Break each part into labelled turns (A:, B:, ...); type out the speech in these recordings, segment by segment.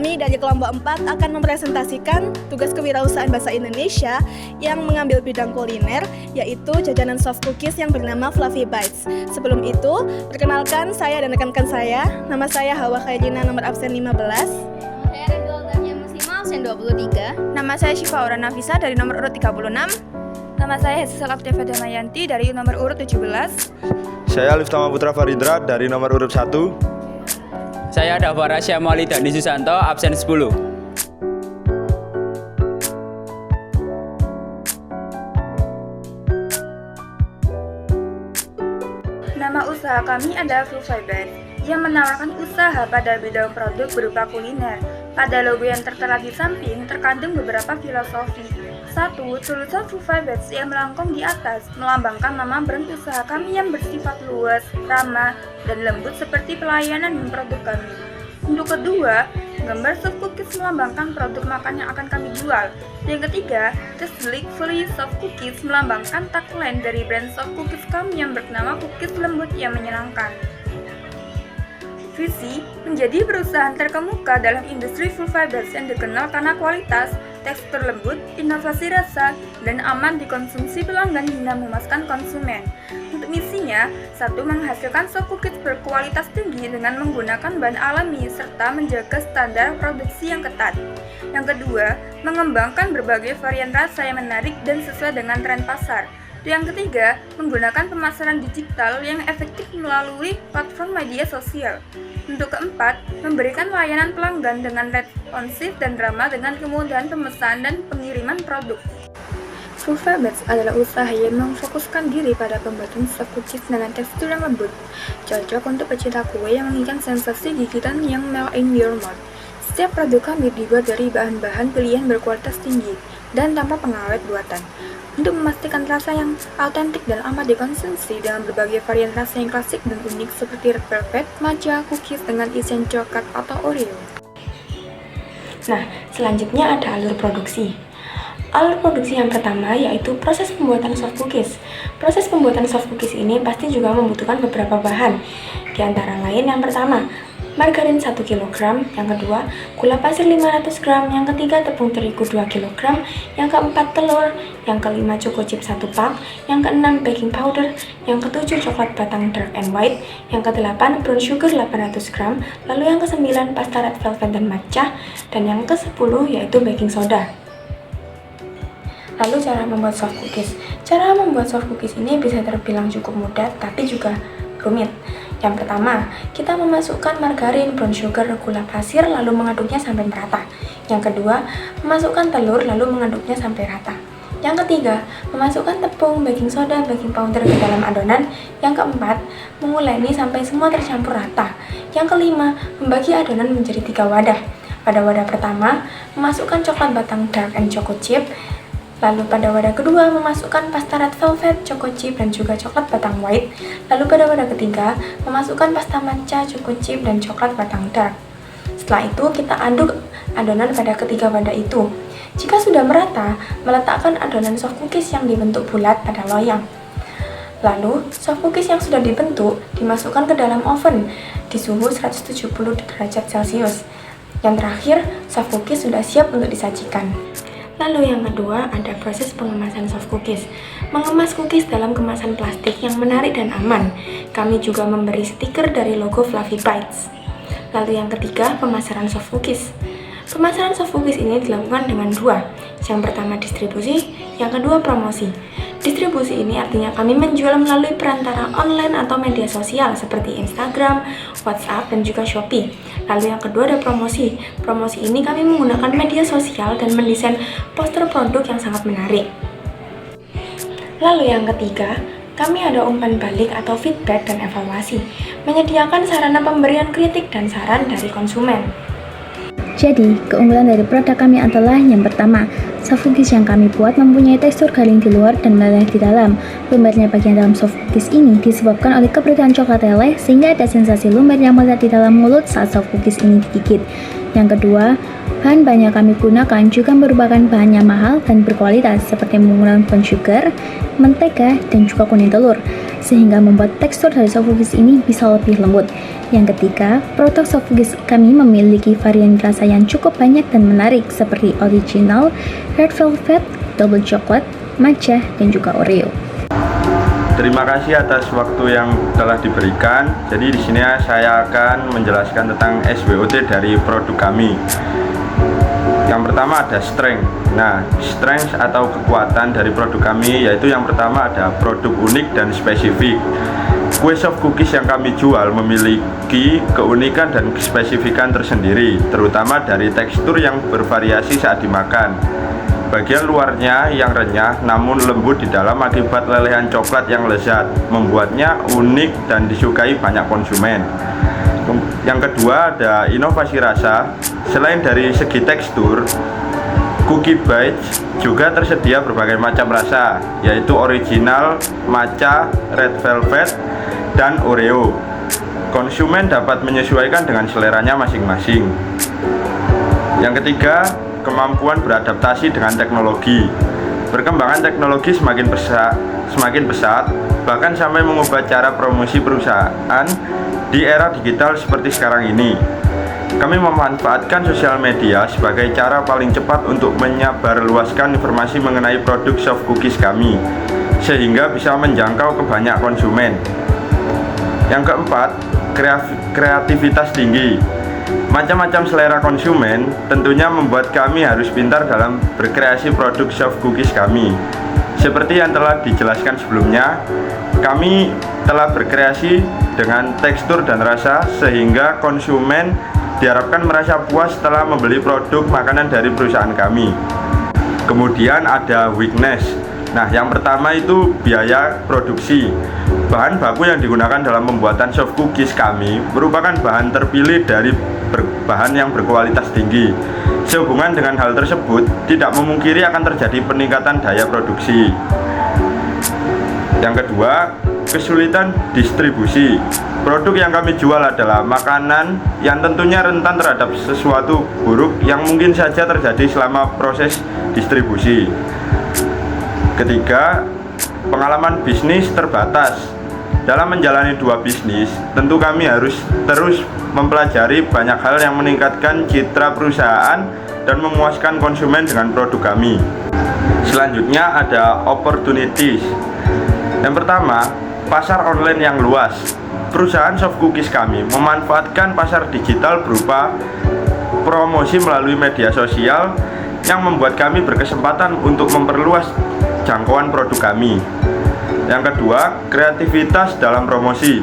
A: Kami dari kelompok 4 akan mempresentasikan tugas kewirausahaan bahasa Indonesia yang mengambil bidang kuliner, yaitu jajanan soft cookies yang bernama Fluffy Bites. Sebelum itu, perkenalkan saya dan rekan-rekan saya. Nama saya Hawa Khairina, nomor absen 15.
B: Saya Ridwal Dahlia Musima, absen 23.
C: Nama saya Syifa Aura Nafisa dari nomor urut 36. Nama saya Hesisal Aktiva Damayanti dari nomor urut 17.
D: Saya Liftama Putra Faridra dari nomor urut 1.
E: Saya Dava Rasya Maulidani Susanto, absen 10.
C: Nama usaha kami adalah Fluffy Bites, yang menawarkan usaha pada bidang produk berupa kuliner. Pada logo yang tertera di samping terkandung beberapa filosofi. 1. Tulisan Fluffy Bites yang melengkung di atas melambangkan nama brand usaha kami yang bersifat luas, ramah, dan lembut seperti pelayanan dan produk kami. Untuk kedua, gambar soft cookies melambangkan produk makan yang akan kami jual. Yang ketiga, The Delightfully Soft Cookies melambangkan tagline dari brand soft cookies kami yang bernama cookies lembut yang menyenangkan. Visi menjadi perusahaan terkemuka dalam industri Fluffy Bites yang dikenal karena kualitas, tekstur lembut, inovasi rasa, dan aman dikonsumsi pelanggan hingga memuaskan konsumen. Untuk misinya, 1. Menghasilkan soft cookies berkualitas tinggi dengan menggunakan bahan alami serta menjaga standar produksi yang ketat. Yang kedua, mengembangkan berbagai varian rasa yang menarik dan sesuai dengan tren pasar. Yang ketiga, menggunakan pemasaran digital yang efektif melalui platform media sosial. Untuk keempat, memberikan layanan pelanggan dengan responsif dan ramah dengan kemudahan pemesanan dan pengiriman produk. Fluffy Bites adalah usaha yang memfokuskan diri pada pembuatan soft cookies dengan tekstur yang lembut, cocok untuk pecinta kue yang menginginkan sensasi gigitan yang melt in your mouth. Setiap produk kami dibuat dari bahan-bahan pilihan berkualitas tinggi dan tanpa pengawet buatan. Untuk memastikan rasa yang autentik dan aman dikonsumsi dengan berbagai varian rasa yang klasik dan unik seperti red velvet, matcha, cookies dengan isian coklat atau Oreo. Nah, selanjutnya ada alur produksi. Alur produksi yang pertama yaitu proses pembuatan soft cookies. Proses pembuatan soft cookies ini pasti juga membutuhkan beberapa bahan. Di antara lain yang pertama, margarin 1 kg, yang kedua, gula pasir 500 gram, yang ketiga, tepung terigu 2 kg, yang keempat, telur, yang kelima, choco chip 1 pak, yang keenam, baking powder, yang ketujuh, coklat batang dark and white, yang kedelapan, brown sugar 800 gram, lalu yang kesembilan, pasta red velvet dan matcha, dan yang ke-10 yaitu baking soda. Lalu cara membuat soft cookies. Cara membuat soft cookies ini bisa terbilang cukup mudah tapi juga rumit. Yang pertama, kita memasukkan margarin, brown sugar, gula pasir, lalu mengaduknya sampai merata. Yang kedua, memasukkan telur, lalu mengaduknya sampai rata. Yang ketiga, memasukkan tepung, baking soda, baking powder ke dalam adonan. Yang keempat, menguleni sampai semua tercampur rata. Yang kelima, membagi adonan menjadi 3 wadah. Pada wadah pertama, memasukkan coklat batang dark and choco chip. Lalu pada wadah kedua, memasukkan pasta red velvet, choco chip, dan juga coklat batang white. Lalu pada wadah ketiga, memasukkan pasta matcha, choco chip, dan coklat batang dark. Setelah itu, kita aduk adonan pada ketiga wadah itu. Jika sudah merata, meletakkan adonan soft cookies yang dibentuk bulat pada loyang. Lalu, soft cookies yang sudah dibentuk dimasukkan ke dalam oven di suhu 170 derajat Celcius. Yang terakhir, soft cookies sudah siap untuk disajikan. Lalu yang kedua ada proses pengemasan soft cookies. Mengemas cookies dalam kemasan plastik yang menarik dan aman. Kami juga memberi stiker dari logo Fluffy Bites. Lalu yang ketiga, pemasaran soft cookies. Pemasaran soft cookies ini dilakukan dengan 2. Yang pertama distribusi, yang kedua promosi. Distribusi ini artinya kami menjual melalui perantara online atau media sosial seperti Instagram, WhatsApp, dan juga Shopee. Lalu yang kedua ada promosi. Promosi ini kami menggunakan media sosial dan mendesain poster produk yang sangat menarik. Lalu yang ketiga, kami ada umpan balik atau feedback dan evaluasi, menyediakan sarana pemberian kritik dan saran dari konsumen.
F: Jadi, keunggulan dari produk kami adalah yang pertama, soft cookies yang kami buat mempunyai tekstur garing di luar dan meleleh di dalam. Lumernya bagian dalam soft cookies ini disebabkan oleh keberadaan coklat leleh sehingga ada sensasi lumer yang melekat di dalam mulut saat soft cookies ini digigit. Yang kedua, bahan-bahan yang kami gunakan juga merupakan bahan yang mahal dan berkualitas seperti menggunakan brown sugar, mentega, dan juga kuning telur. sehingga membuat tekstur dari soft cookies ini bisa lebih lembut. Yang ketiga, produk soft cookies kami memiliki varian rasa yang cukup banyak dan menarik seperti original, red velvet, double chocolate, matcha, dan juga Oreo.
D: Terima kasih atas waktu yang telah diberikan. Jadi di sini saya akan menjelaskan tentang SWOT dari produk kami. Yang pertama ada strength. Nah, strength atau kekuatan dari produk kami yaitu yang pertama ada produk unik dan spesifik. Kue soft cookies yang kami jual memiliki keunikan dan spesifikan tersendiri, terutama dari tekstur yang bervariasi saat dimakan. Bagian luarnya yang renyah namun lembut di dalam akibat lelehan coklat yang lezat, membuatnya unik dan disukai banyak konsumen. Yang kedua ada inovasi rasa. Selain dari segi tekstur, Cookie Bites juga tersedia berbagai macam rasa, yaitu original, matcha, red velvet, dan Oreo. Konsumen dapat menyesuaikan dengan seleranya masing-masing. Yang ketiga, kemampuan beradaptasi dengan teknologi. Perkembangan teknologi semakin pesat, bahkan sampai mengubah cara promosi perusahaan di era digital seperti sekarang ini. Kami memanfaatkan sosial media sebagai cara paling cepat untuk menyebarluaskan informasi mengenai produk soft cookies kami, sehingga bisa menjangkau ke banyak konsumen. Yang keempat, kreativitas tinggi. Macam-macam selera konsumen tentunya membuat kami harus pintar dalam berkreasi produk soft cookies kami. Seperti yang telah dijelaskan sebelumnya, kami telah berkreasi dengan tekstur dan rasa sehingga konsumen diharapkan merasa puas setelah membeli produk makanan dari perusahaan kami. Kemudian ada weakness. Nah, yang pertama itu biaya produksi. Bahan baku yang digunakan dalam pembuatan soft cookies kami merupakan bahan terpilih dari bahan yang berkualitas tinggi. Sehubungan dengan hal tersebut, tidak memungkiri akan terjadi peningkatan daya produksi. Yang kedua, kesulitan distribusi. Produk yang kami jual adalah makanan yang tentunya rentan terhadap sesuatu buruk yang mungkin saja terjadi selama proses distribusi. Ketiga, pengalaman bisnis terbatas. Dalam menjalani dua bisnis, tentu kami harus terus mempelajari banyak hal yang meningkatkan citra perusahaan dan memuaskan konsumen dengan produk kami. Selanjutnya ada opportunities. Yang pertama, pasar online yang luas. Perusahaan soft cookies kami memanfaatkan pasar digital berupa promosi melalui media sosial yang membuat kami berkesempatan untuk memperluas jangkauan produk kami. Yang kedua, kreativitas dalam promosi.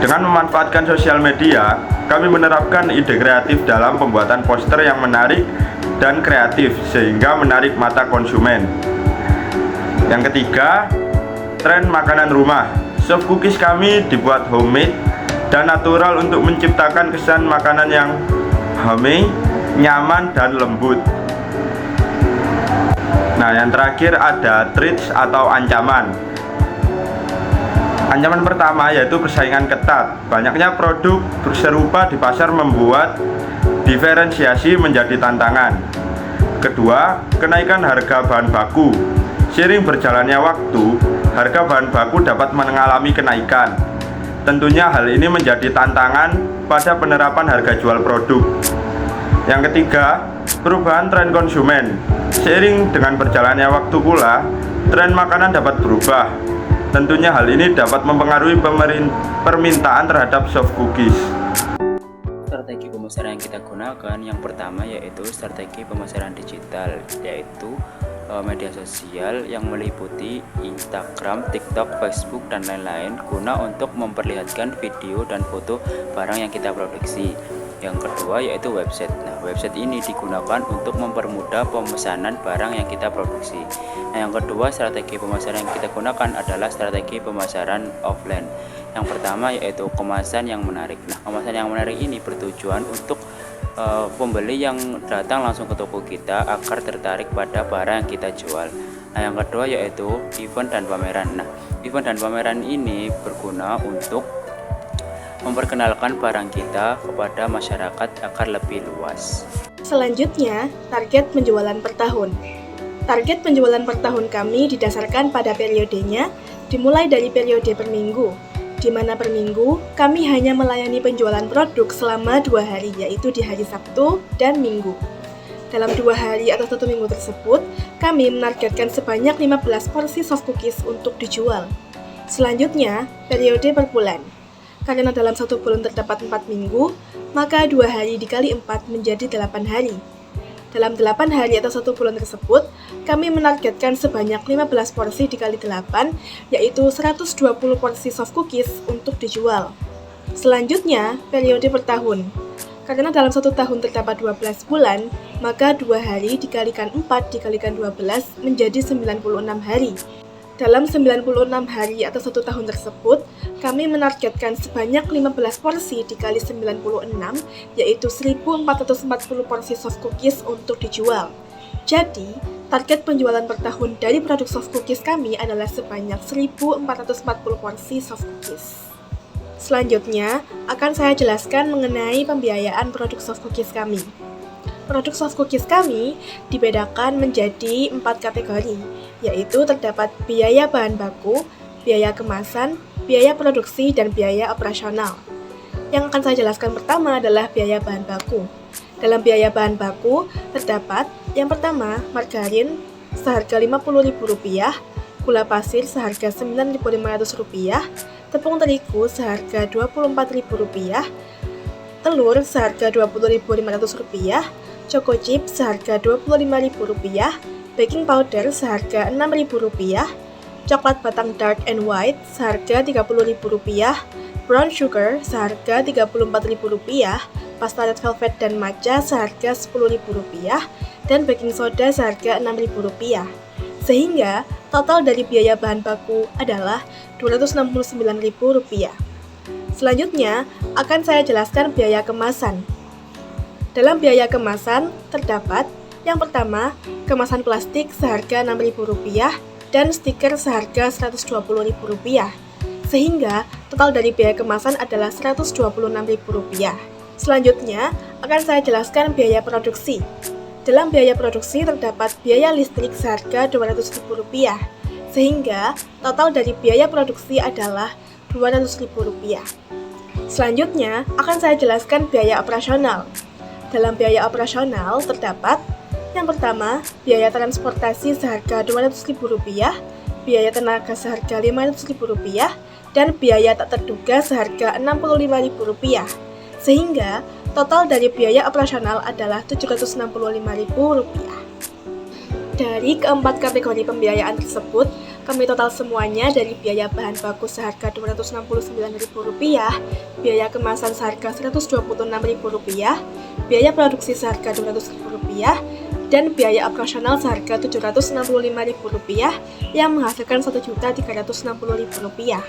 D: Dengan memanfaatkan sosial media, kami menerapkan ide kreatif dalam pembuatan poster yang menarik dan kreatif sehingga menarik mata konsumen. Yang ketiga, tren makanan rumah. Soft cookies kami dibuat homemade dan natural untuk menciptakan kesan makanan yang homey, nyaman, dan lembut. Nah, yang terakhir ada threats atau ancaman. Ancaman pertama yaitu persaingan ketat. Banyaknya produk serupa di pasar membuat diferensiasi menjadi tantangan. Kedua, kenaikan harga bahan baku. Seiring berjalannya waktu, harga bahan baku dapat mengalami kenaikan. Tentunya hal ini menjadi tantangan pada penerapan harga jual produk. Yang ketiga, perubahan tren konsumen. Seiring dengan berjalannya waktu pula, tren makanan dapat berubah. Tentunya hal ini dapat mempengaruhi permintaan terhadap soft cookies.
E: Strategi pemasaran yang kita gunakan yang pertama yaitu strategi pemasaran digital, yaitu media sosial yang meliputi Instagram, TikTok, Facebook, dan lain-lain guna untuk memperlihatkan video dan foto barang yang kita produksi. Yang kedua yaitu website. Nah, website ini digunakan untuk mempermudah pemesanan barang yang kita produksi. Nah, yang kedua strategi pemasaran yang kita gunakan adalah strategi pemasaran offline. Yang pertama yaitu kemasan yang menarik. Nah, kemasan yang menarik ini bertujuan untuk pembeli yang datang langsung ke toko kita agar tertarik pada barang yang kita jual. Nah, yang kedua yaitu event dan pameran. Nah, event dan pameran ini berguna untuk memperkenalkan barang kita kepada masyarakat agar lebih luas.
A: Selanjutnya, target penjualan per tahun. Target penjualan per tahun kami didasarkan pada periodenya, dimulai dari periode per minggu, di mana per minggu kami hanya melayani penjualan produk selama 2 hari, yaitu di hari Sabtu dan Minggu. Dalam 2 hari atau 1 minggu tersebut, kami menargetkan sebanyak 15 porsi soft cookies untuk dijual. Selanjutnya, periode per bulan. Karena dalam 1 bulan terdapat 4 minggu, maka 2 hari dikali 4 menjadi 8 hari. Dalam 8 hari atau 1 bulan tersebut, kami menargetkan sebanyak 15 porsi dikali 8, yaitu 120 porsi soft cookies untuk dijual. Selanjutnya, periode per tahun. Karena dalam 1 tahun terdapat 12 bulan, maka 2 hari dikalikan 4 dikalikan 12 menjadi 96 hari. Dalam 96 hari atau 1 tahun tersebut, kami menargetkan sebanyak 15 porsi dikali 96, yaitu 1440 porsi soft cookies untuk dijual. Jadi, target penjualan per tahun dari produk soft cookies kami adalah sebanyak 1440 porsi soft cookies. Selanjutnya, akan saya jelaskan mengenai pembiayaan produk soft cookies kami. Produk soft cookies kami dibedakan menjadi 4 kategori, yaitu terdapat biaya bahan baku, biaya kemasan, biaya produksi, dan biaya operasional. Yang akan saya jelaskan pertama adalah biaya bahan baku. Dalam biaya bahan baku terdapat yang pertama margarin seharga Rp50.000, gula pasir seharga Rp9.500, tepung terigu seharga Rp24.000, telur seharga Rp20.500, choco chip seharga Rp25.000, baking powder seharga Rp6.000, coklat batang dark and white seharga Rp30.000, brown sugar seharga Rp34.000, pasta red velvet dan matcha seharga Rp10.000, dan baking soda seharga Rp6.000. Sehingga total dari biaya bahan baku adalah Rp269.000. Selanjutnya, akan saya jelaskan biaya kemasan. Dalam biaya kemasan terdapat yang pertama, kemasan plastik seharga Rp6.000 dan stiker seharga Rp120.000. Sehingga total dari biaya kemasan adalah Rp126.000. Selanjutnya, akan saya jelaskan biaya produksi. Dalam biaya produksi terdapat biaya listrik seharga Rp200.000, sehingga total dari biaya produksi adalah Rp200.000. Selanjutnya, akan saya jelaskan biaya operasional. Dalam biaya operasional terdapat yang pertama, biaya transportasi seharga Rp200.000, biaya tenaga seharga Rp500.000, dan biaya tak terduga seharga Rp65.000. Sehingga total dari biaya operasional adalah Rp765.000. Dari keempat kategori pembiayaan tersebut, kami total semuanya dari biaya bahan baku seharga Rp269.000, biaya kemasan seharga Rp126.000, biaya produksi seharga Rp200.000, dan biaya operasional seharga Rp765.000 yang menghasilkan Rp1.360.000.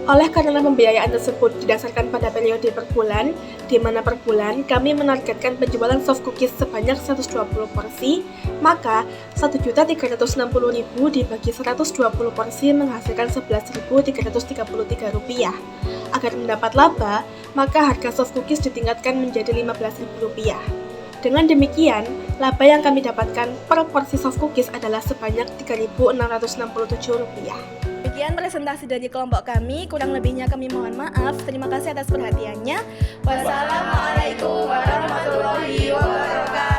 A: Oleh karena pembiayaan tersebut didasarkan pada periode per bulan, di mana per bulan kami menargetkan penjualan soft cookies sebanyak 120 porsi, maka Rp1.360.000 dibagi 120 porsi menghasilkan Rp11.333. Agar mendapat laba, maka harga soft cookies ditingkatkan menjadi Rp15.000. Dengan demikian, laba yang kami dapatkan per porsi soft cookies adalah sebanyak Rp3.667. Demikian presentasi dari kelompok kami, kurang lebihnya kami mohon maaf. Terima kasih atas perhatiannya. Wassalamualaikum warahmatullahi wabarakatuh.